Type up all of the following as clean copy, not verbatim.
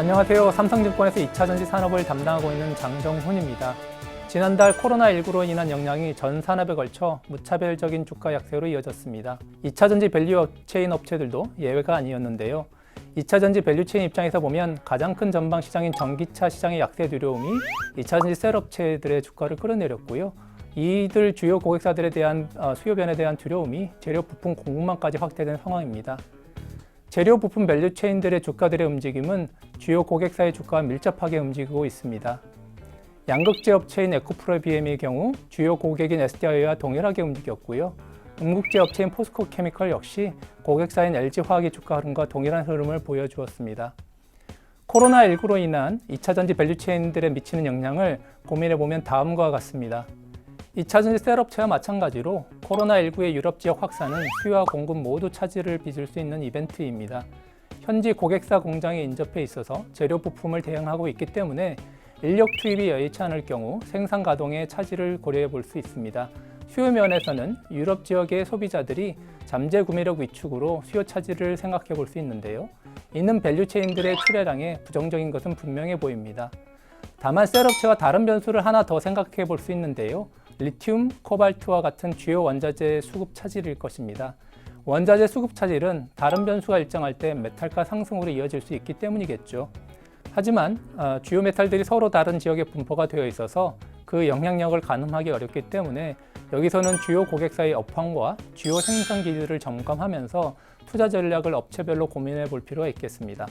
안녕하세요. 삼성증권에서 2차전지 산업을 담당하고 있는 장정훈입니다. 지난달 코로나19로 인한 영향이 전 산업에 걸쳐 무차별적인 주가 약세로 이어졌습니다. 2차전지 밸류체인 업체들도 예외가 아니었는데요. 2차전지 밸류체인 입장에서 보면 가장 큰 전방 시장인 전기차 시장의 약세 두려움이 2차전지 셀 업체들의 주가를 끌어내렸고요. 이들 주요 고객사들에 대한 수요 변에 대한 두려움이 재료 부품 공급망까지 확대된 상황입니다. 재료 부품 밸류체인들의 주가들의 움직임은 주요 고객사의 주가와 밀접하게 움직이고 있습니다. 양극재 업체인 에코프로비엠의 경우 주요 고객인 SDI와 동일하게 움직였고요. 음극재 업체인 포스코케미컬 역시 고객사인 LG화학의 주가 흐름과 동일한 흐름을 보여주었습니다. 코로나19로 인한 2차전지 밸류체인들에 미치는 영향을 고민해보면 다음과 같습니다. 2차전지 셀업체와 마찬가지로 코로나19의 유럽 지역 확산은 수요와 공급 모두 차질을 빚을 수 있는 이벤트입니다. 현지 고객사 공장에 인접해 있어서 재료 부품을 대응하고 있기 때문에 인력 투입이 여의치 않을 경우 생산 가동에 차질을 고려해 볼 수 있습니다. 수요 면에서는 유럽 지역의 소비자들이 잠재 구매력 위축으로 수요 차질을 생각해 볼 수 있는데요. 이는 밸류체인들의 출하량에 부정적인 것은 분명해 보입니다. 다만 셀업체와 다른 변수를 하나 더 생각해 볼 수 있는데요. 리튬, 코발트와 같은 주요 원자재 수급 차질일 것입니다. 원자재 수급 차질은 다른 변수가 일정할 때 메탈가 상승으로 이어질 수 있기 때문이겠죠. 하지만 주요 메탈들이 서로 다른 지역에 분포가 되어 있어서 그 영향력을 가늠하기 어렵기 때문에 여기서는 주요 고객사의 업황과 주요 생산 기준을 점검하면서 투자 전략을 업체별로 고민해 볼 필요가 있겠습니다.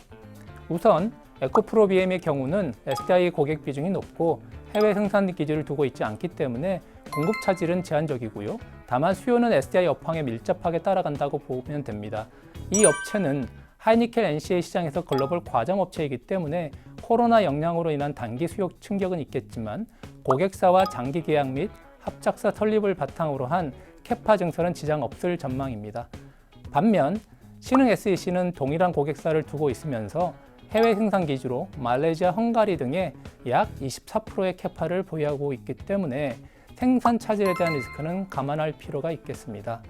우선 에코프로비엠의 경우는 SDI 고객 비중이 높고 해외 생산 기지를 두고 있지 않기 때문에 공급 차질은 제한적이고요. 다만 수요는 SDI 업황에 밀접하게 따라간다고 보면 됩니다. 이 업체는 하이니켈 NCA 시장에서 글로벌 과점 업체이기 때문에 코로나 영향으로 인한 단기 수요 충격은 있겠지만 고객사와 장기 계약 및 합작사 설립을 바탕으로 한 캐파 증설은 지장 없을 전망입니다. 반면 신흥 SEC는 동일한 고객사를 두고 있으면서 해외 생산 기지로 말레이시아, 헝가리 등에 약 24%의 캐파를 보유하고 있기 때문에 생산 차질에 대한 리스크는 감안할 필요가 있겠습니다.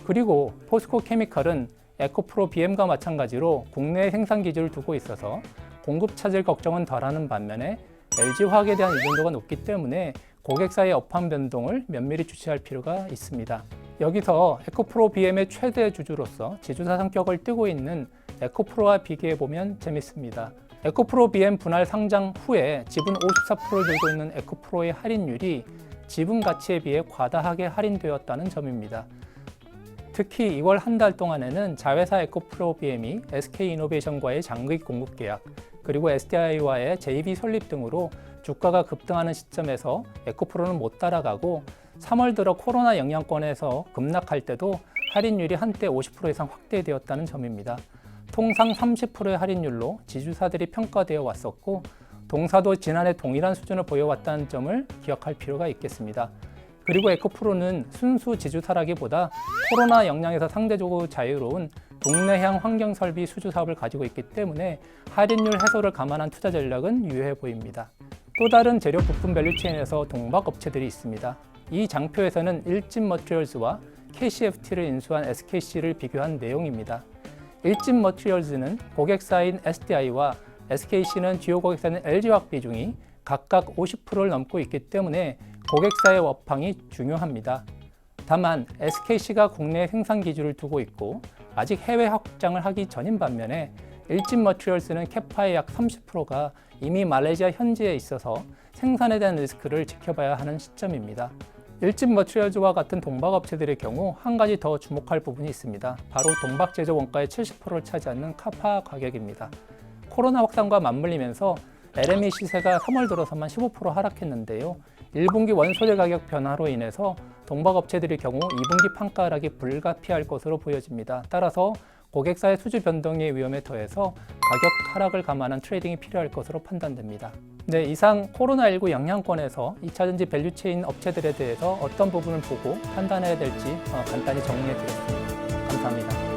그리고 포스코케미컬은 에코프로비엠과 마찬가지로 국내 생산 기지를 두고 있어서 공급 차질 걱정은 덜하는 반면에 LG화학에 대한 의존도가 높기 때문에 고객사의 업황 변동을 면밀히 주시할 필요가 있습니다. 여기서 에코프로비엠의 최대 주주로서 지주사 성격을 띠고 있는 에코프로와 비교해보면 재밌습니다. 에코프로비엠 분할 상장 후에 지분 54%를 들고 있는 에코프로의 할인율이 지분 가치에 비해 과다하게 할인되었다는 점입니다. 특히 2월 한 달 동안에는 자회사 에코프로비엠이 SK이노베이션과의 장기 공급 계약, 그리고 SDI와의 JV 설립 등으로 주가가 급등하는 시점에서 에코프로는 못 따라가고 3월 들어 코로나 영향권에서 급락할 때도 할인율이 한때 50% 이상 확대되었다는 점입니다. 통상 30%의 할인율로 지주사들이 평가되어 왔었고 동사도 지난해 동일한 수준을 보여왔다는 점을 기억할 필요가 있겠습니다. 그리고 에코프로는 순수 지주사라기보다 코로나 영향에서 상대적으로 자유로운 동네향 환경설비 수주 사업을 가지고 있기 때문에 할인율 해소를 감안한 투자 전략은 유효해 보입니다. 또 다른 재료 부품 밸류체인에서 동박 업체들이 있습니다. 이 장표에서는 일진 머티리얼즈와 KCFT를 인수한 SKC를 비교한 내용입니다. 일진 머티리얼즈는 고객사인 SDI와 SKC는 주요 고객사인 LG화학 비중이 각각 50%를 넘고 있기 때문에 고객사의 업황이 중요합니다. 다만 SKC가 국내 생산 기지를 두고 있고 아직 해외 확장을 하기 전인 반면에 일진 머티리얼스는 캐파의 약 30%가 이미 말레이시아 현지에 있어서 생산에 대한 리스크를 지켜봐야 하는 시점입니다. 일진 머티리얼즈와 같은 동박 업체들의 경우 한 가지 더 주목할 부분이 있습니다. 바로 동박 제조 원가의 70%를 차지하는 카파 가격입니다. 코로나 확산과 맞물리면서 LME 시세가 3월 들어서만 15% 하락했는데요. 1분기 원소재 가격 변화로 인해서 동박 업체들의 경우 2분기 판가 하락이 불가피할 것으로 보여집니다. 따라서 고객사의 수주 변동의 위험에 더해서 가격 하락을 감안한 트레이딩이 필요할 것으로 판단됩니다. 네, 이상 코로나19 영향권에서 2차전지 밸류체인 업체들에 대해서 어떤 부분을 보고 판단해야 될지 간단히 정리해 드렸습니다. 감사합니다.